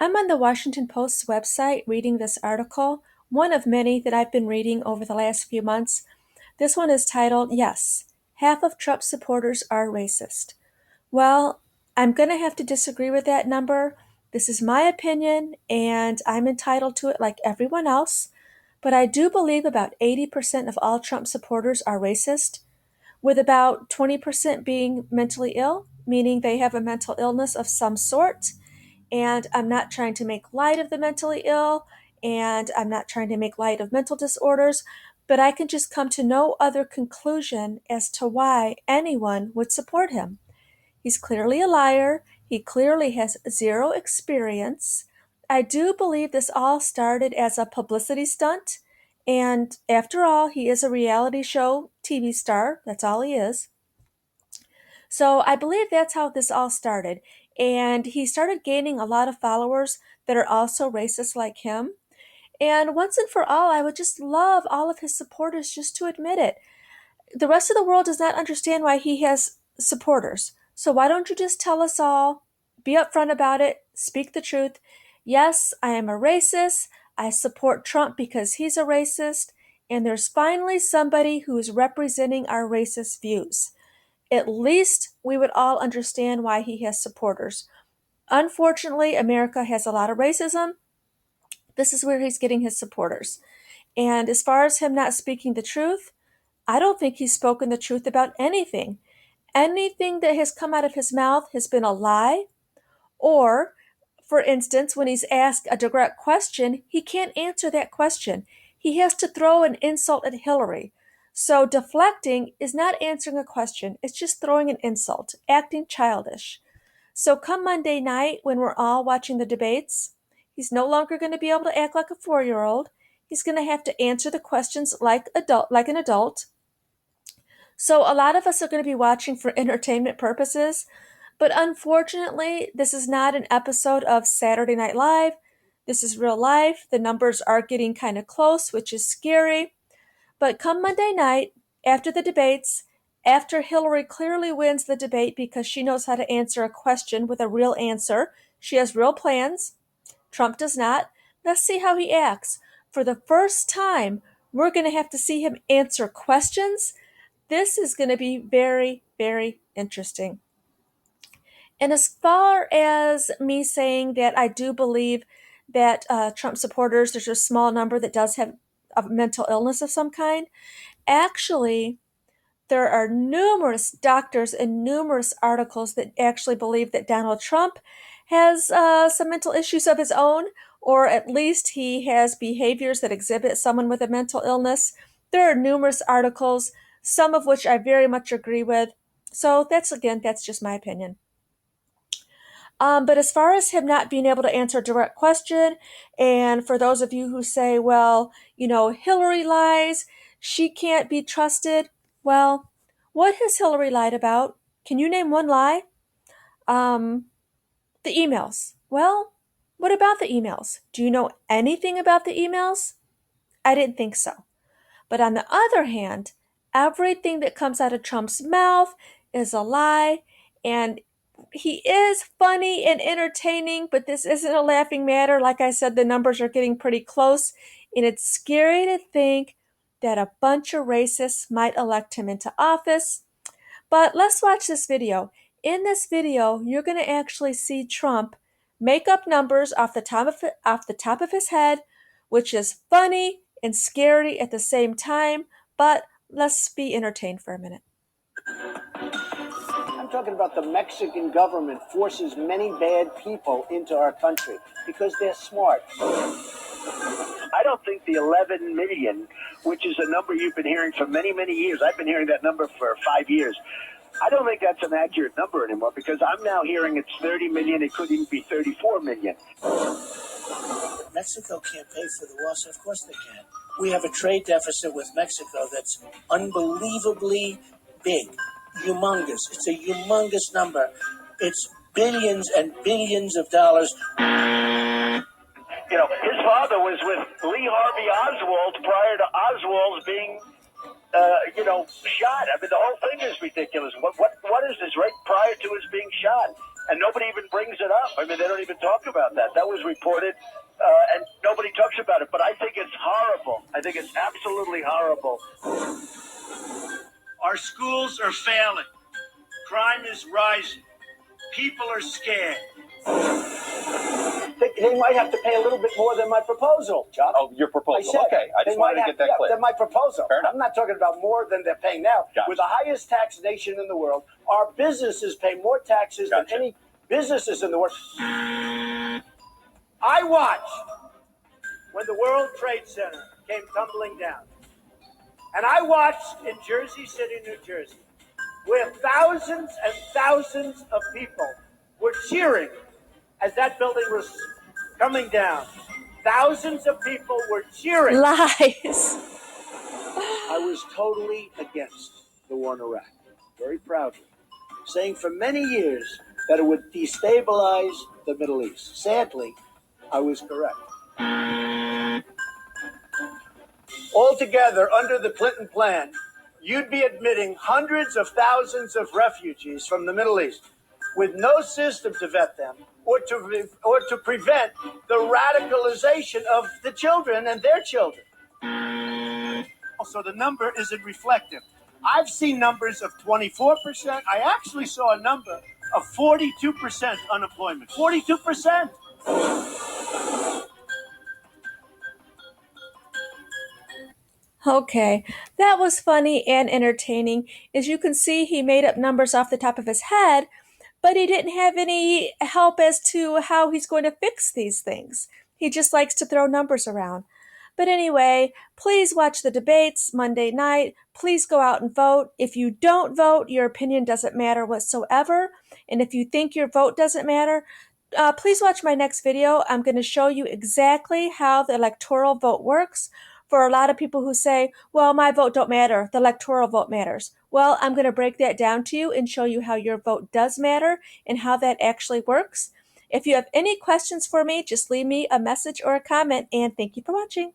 I'm on the Washington Post's website reading this article, one of many that I've been reading over the last few months. This one is titled, Yes, Half of Trump Supporters Are Racist. Well, I'm going to have to disagree with that number. This is my opinion, and I'm entitled to it like everyone else. But I do believe about 80% of all Trump supporters are racist, with about 20% being mentally ill, meaning they have a mental illness of some sort. And I'm not trying to make light of the mentally ill, and I'm not trying to make light of mental disorders, but I can just come to no other conclusion as to why anyone would support him. He's clearly a liar. He clearly has zero experience. I do believe this all started as a publicity stunt. And after all, he is a reality show TV star. That's all he is. So I believe that's how this all started. And he started gaining a lot of followers that are also racist like him. And once and for all, I would just love all of his supporters just to admit it. The rest of the world does not understand why he has supporters. So why don't you just tell us all, be upfront about it, speak the truth. Yes, I am a racist. I support Trump because he's a racist. And there's finally somebody who's representing our racist views. At least we would all understand why he has supporters. Unfortunately, America has a lot of racism. This is where he's getting his supporters. And as far as him not speaking the truth, I don't think he's spoken the truth about anything. Anything that has come out of his mouth has been a lie, or, for instance, when he's asked a direct question, he can't answer that question. He has to throw an insult at Hillary. So deflecting is not answering a question, it's just throwing an insult, acting childish. So come Monday night, when we're all watching the debates, he's no longer going to be able to act like a 4-year-old. He's going to have to answer the questions like an adult. So a lot of us are going to be watching for entertainment purposes, but unfortunately, this is not an episode of Saturday Night Live. This is real life. The numbers are getting kind of close, which is scary. But come Monday night, after the debates, after Hillary clearly wins the debate because she knows how to answer a question with a real answer, she has real plans. Trump does not. Let's see how he acts. For the first time, we're going to have to see him answer questions. This is going to be very, very interesting. And as far as me saying that I do believe that Trump supporters, there's a small number that does have a mental illness of some kind, actually, there are numerous doctors and numerous articles that actually believe that Donald Trump has some mental issues of his own, or at least he has behaviors that exhibit someone with a mental illness. There are numerous articles, some of which I very much agree with. So that's just my opinion. But as far as him not being able to answer a direct question, and for those of you who say, well, Hillary lies, she can't be trusted. Well, what has Hillary lied about? Can you name one lie? Um, the emails. Well, what about the emails? Do you know anything about the emails? I didn't think so. But on the other hand, everything that comes out of Trump's mouth is a lie. And he is funny and entertaining, but this isn't a laughing matter. Like I said, the numbers are getting pretty close. And it's scary to think that a bunch of racists might elect him into office. But let's watch this video. In this video, you're going to actually see Trump make up numbers off the top of his head, which is funny and scary at the same time. But let's be entertained for a minute. I'm talking about the Mexican government forces many bad people into our country because they're smart. I don't think the 11 million, which is a number you've been hearing for many, many years, I've been hearing that number for 5 years. I don't think that's an accurate number anymore because I'm now hearing it's 30 million. It could even be 34 million. Mexico can't pay for the wall, so of course they can. We have a trade deficit with Mexico that's unbelievably big, humongous. It's a humongous number. It's billions and billions of dollars. His father was with Lee Harvey Oswald prior to Oswald's being shot. I mean, the whole thing is ridiculous. What is this right prior to his being shot? And nobody even brings it up. I mean, they don't even talk about that. That was reported, and nobody talks about it. But I think it's horrible. I think it's absolutely horrible. Our schools are failing. Crime is rising. People are scared. They might have to pay a little bit more than my proposal, Chuck. Oh, your proposal. Okay, I just wanted to get that clear. Than my proposal. I'm not talking about more than they're paying now. Gotcha. We're the highest tax nation in the world. Our businesses pay more taxes than any businesses in the world. I watched when the World Trade Center came tumbling down. And I watched in Jersey City, New Jersey, where thousands and thousands of people were cheering as that building was coming down. Thousands of people were cheering. Lies. I was totally against the war in Iraq, very proudly, saying for many years that it would destabilize the Middle East. Sadly, I was correct. Altogether, under the Clinton plan, you'd be admitting hundreds of thousands of refugees from the Middle East with no system to vet them or to prevent the radicalization of the children and their children. So the number isn't reflective. I've seen numbers of 24%. I actually saw a number of 42% unemployment. 42%. Okay, that was funny and entertaining. As you can see, he made up numbers off the top of his head, but he didn't have any help as to how he's going to fix these things. He just likes to throw numbers around. But anyway, please watch the debates Monday night. Please go out and vote. If you don't vote, your opinion doesn't matter whatsoever. And if you think your vote doesn't matter, please watch my next video. I'm going to show you exactly how the electoral vote works. For a lot of people who say, well, my vote don't matter, the electoral vote matters. Well, I'm going to break that down to you and show you how your vote does matter and how that actually works. If you have any questions for me, just leave me a message or a comment, and thank you for watching.